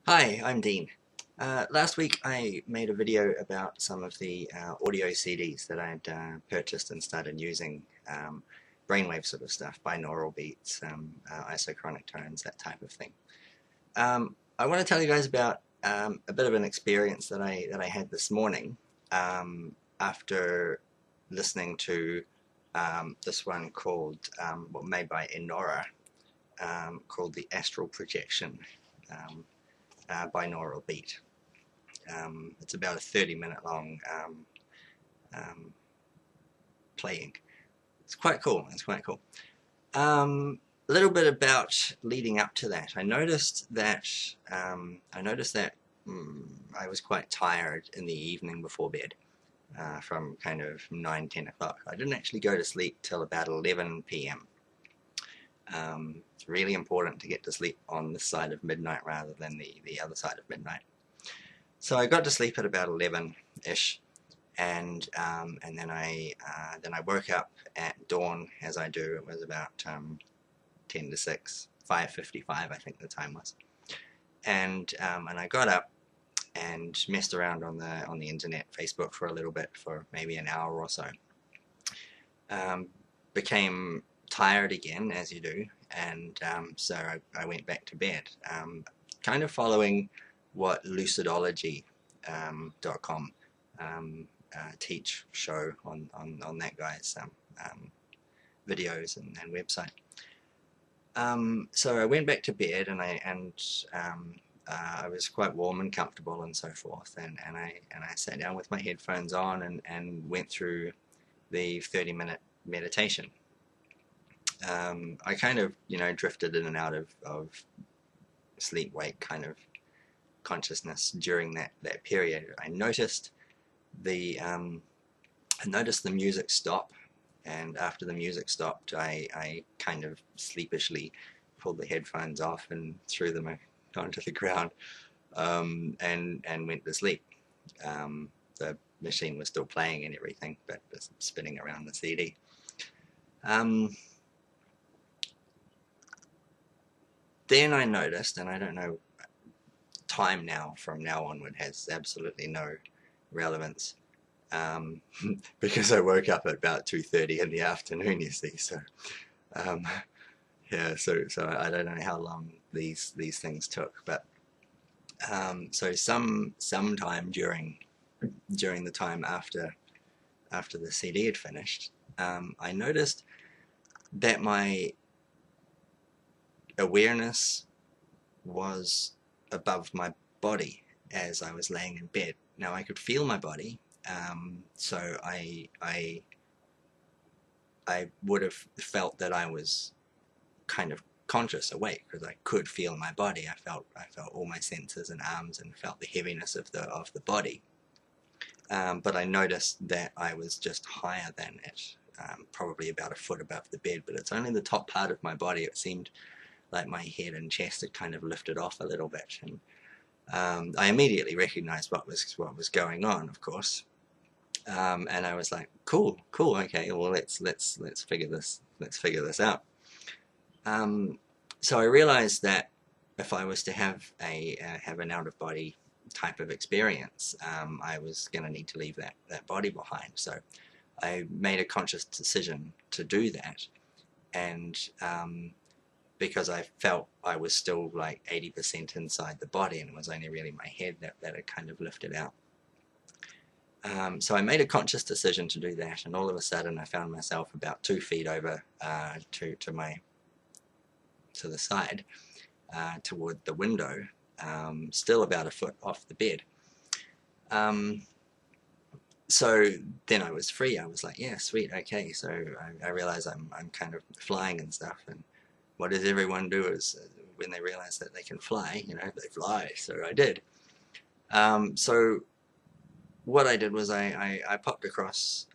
Hi, I'm Dean. Last week I made a video about some of the audio CDs that I'd purchased and started using, brainwave sort of stuff, binaural beats, isochronic tones, that type of thing. I want to tell you guys about a bit of an experience that I had this morning after listening to this one called, made by Ennora, called the Astral Projection. Binaural beat. It's about a 30-minute long playing. It's quite cool. It's quite cool. A little bit about leading up to that. I noticed that I was quite tired in the evening before bed, from kind of 9-10 o'clock. I didn't actually go to sleep till about 11 p.m. It's really important to get to sleep on this side of midnight rather than the other side of midnight. So I got to sleep at about 11-ish, and then I woke up at dawn, as I do. It was about 10 to 6, 5:55 I think the time was, and I got up and messed around on the internet, Facebook, for a little bit, for maybe an hour or so. Became tired again, as you do, and so I went back to bed, kind of following what lucidology.com show on that guy's videos and website. So I went back to bed, and I was quite warm and comfortable and so forth, and I sat down with my headphones on and went through the 30-minute meditation. I kind of, drifted in and out of sleep-wake kind of consciousness during that period. I noticed the music stop, and after the music stopped, I kind of sleepishly pulled the headphones off and threw them onto the ground, and went to sleep. The machine was still playing and everything, but was spinning around the CD. Then I noticed, and I don't know, time now from now onward has absolutely no relevance, because I woke up at about 2:30 in the afternoon, you see. So yeah, so I don't know how long these things took, but so sometime during the time after the CD had finished, I noticed that my awareness was above my body as I was laying in bed. Now I could feel my body, so I would have felt that I was kind of conscious, awake, because I could feel my body. I felt all my senses and arms, and felt the heaviness of the body. But I noticed that I was just higher than it, probably about a foot above the bed. But it's only the top part of my body. It seemed like my head and chest had kind of lifted off a little bit, and I immediately recognized what was going on, of course, and I was like, cool, okay, well, let's figure this out. So I realized that if I was to have an out-of-body type of experience, I was going to need to leave that body behind. So I made a conscious decision to do that, and because I felt I was still like 80% inside the body, and it was only really my head that had kind of lifted out. So I made a conscious decision to do that, and all of a sudden I found myself about 2 feet over to the side, toward the window, still about a foot off the bed. So then I was free. I was like, yeah, sweet, okay. So I realized I'm kind of flying and stuff, and what does everyone do is when they realize that they can fly, they fly. So I did. So what I did was I popped across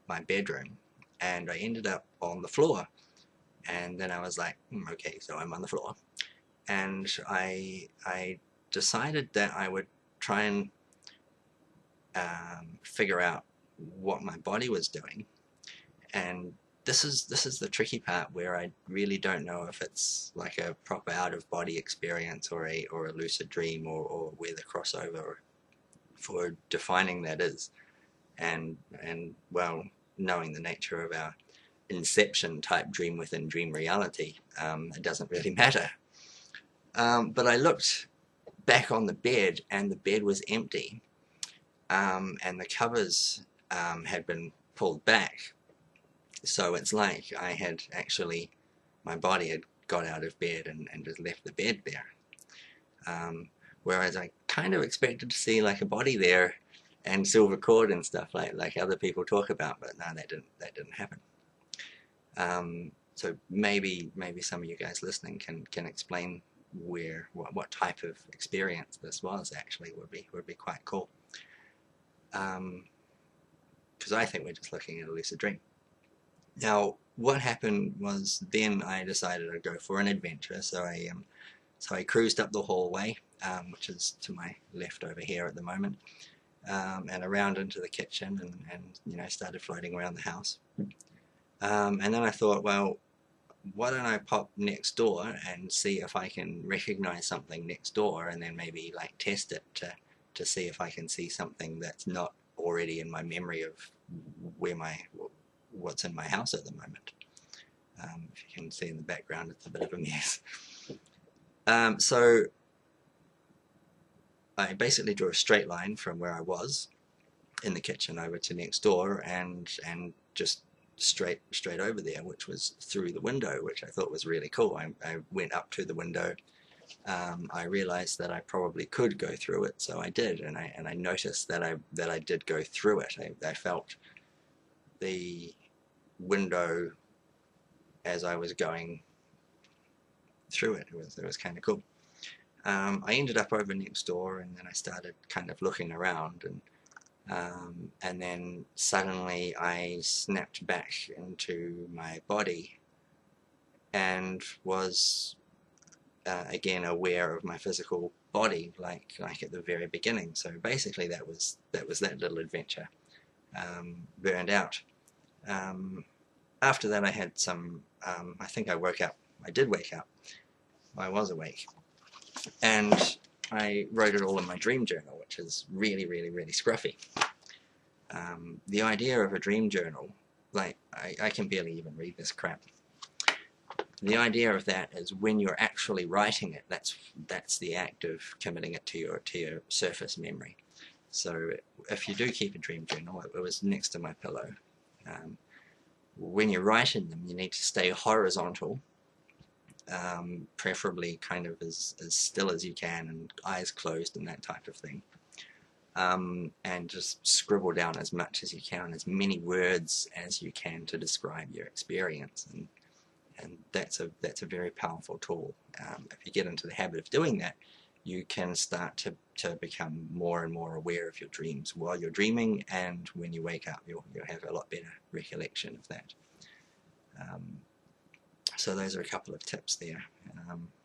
my bedroom, and I ended up on the floor. And then I was like, okay, so I'm on the floor. And I decided that I would try and figure out what my body was doing, and this is the tricky part where I really don't know if it's like a proper out-of-body experience or a lucid dream, or where the crossover for defining that is. And well, knowing the nature of our inception type dream within dream reality, it doesn't really matter. But I looked back on the bed, and the bed was empty, and the covers had been pulled back. So it's like I had actually, my body had got out of bed and just left the bed there. Whereas I kind of expected to see like a body there and silver cord and stuff like other people talk about, but no, that didn't happen. So maybe some of you guys listening can explain what type of experience this was. Actually, would be quite cool. Because I think we're just looking at a lucid dream. Now, what happened was then I decided I'd go for an adventure. So I cruised up the hallway, which is to my left over here at the moment, and around into the kitchen, and started floating around the house. And then I thought, well, why don't I pop next door and see if I can recognize something next door, and then maybe like test it to see if I can see something that's not already in my memory of what's in my house at the moment. If you can see in the background, it's a bit of a mess. So I basically drew a straight line from where I was in the kitchen over to next door, and just straight over there, which was through the window, which I thought was really cool. I went up to the window. I realized that I probably could go through it, so I did, and I noticed that I did go through it. I felt the window as I was going through it. It was kind of cool. I ended up over next door, and then I started kind of looking around, and then suddenly I snapped back into my body and was again aware of my physical body, like at the very beginning. So basically that was that little adventure burned out. After that I had some, I think I woke up. I did wake up. I was awake, and I wrote it all in my dream journal, which is really scruffy. The idea of a dream journal, like I can barely even read this crap. The idea of that is when you're actually writing it, that's the act of committing it to your surface memory. So if you do keep a dream journal, it was next to my pillow. When you're writing them, you need to stay horizontal, preferably kind of as still as you can, and eyes closed and that type of thing. And just scribble down as much as you can, as many words as you can to describe your experience, and that's a very powerful tool. If you get into the habit of doing that, you can start to become more and more aware of your dreams while you're dreaming, and when you wake up you'll have a lot better recollection of that. So those are a couple of tips there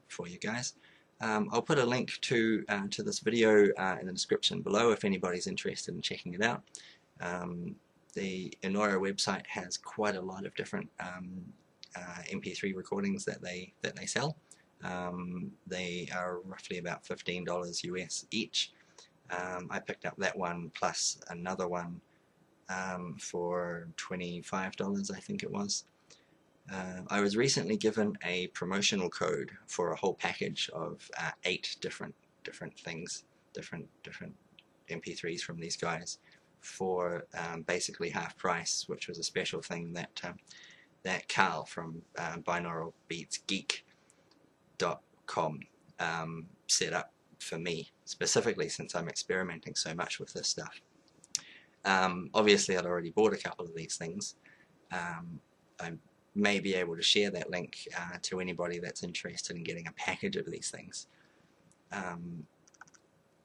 for you guys. I'll put a link to this video in the description below if anybody's interested in checking it out. The ennora website has quite a lot of different MP3 recordings that they sell. They are roughly about $15 US each. I picked up that one plus another one for $25, I think it was. I was recently given a promotional code for a whole package of 8 different things, different MP3s from these guys, for basically half price, which was a special thing that Carl from binauralbeatsgeek.com set up for me, specifically since I'm experimenting so much with this stuff. Obviously I'd already bought a couple of these things. I may be able to share that link to anybody that's interested in getting a package of these things.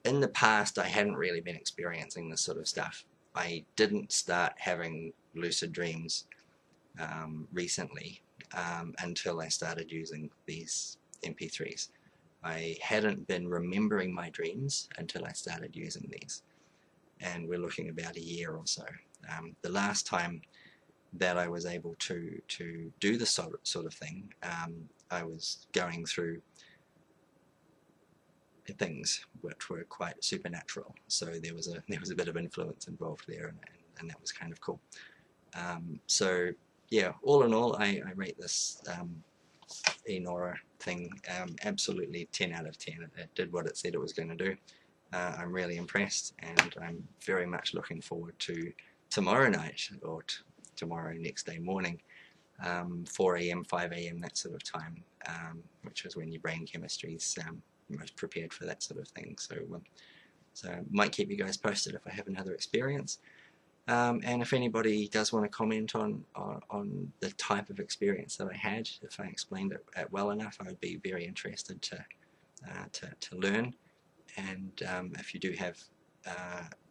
In the past I hadn't really been experiencing this sort of stuff. I didn't start having lucid dreams recently until I started using these MP3s. I hadn't been remembering my dreams until I started using these, and we're looking about a year or so. The last time that I was able to do this sort of thing. I was going through things which were quite supernatural, so there was a bit of influence involved there, and that was kind of cool. So yeah, all in all, I rate this ennora thing absolutely 10 out of 10. It did what it said it was going to do. I'm really impressed, and I'm very much looking forward to tomorrow night, or tomorrow next day morning, 4 a.m., 5 a.m., that sort of time, which is when your brain chemistry is most prepared for that sort of thing. So might keep you guys posted if I have another experience. And if anybody does want to comment on the type of experience that I had, if I explained it well enough, I would be very interested to learn. And if you do have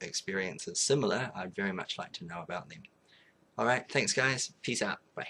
experiences similar, I'd very much like to know about them. Alright, thanks guys. Peace out. Bye.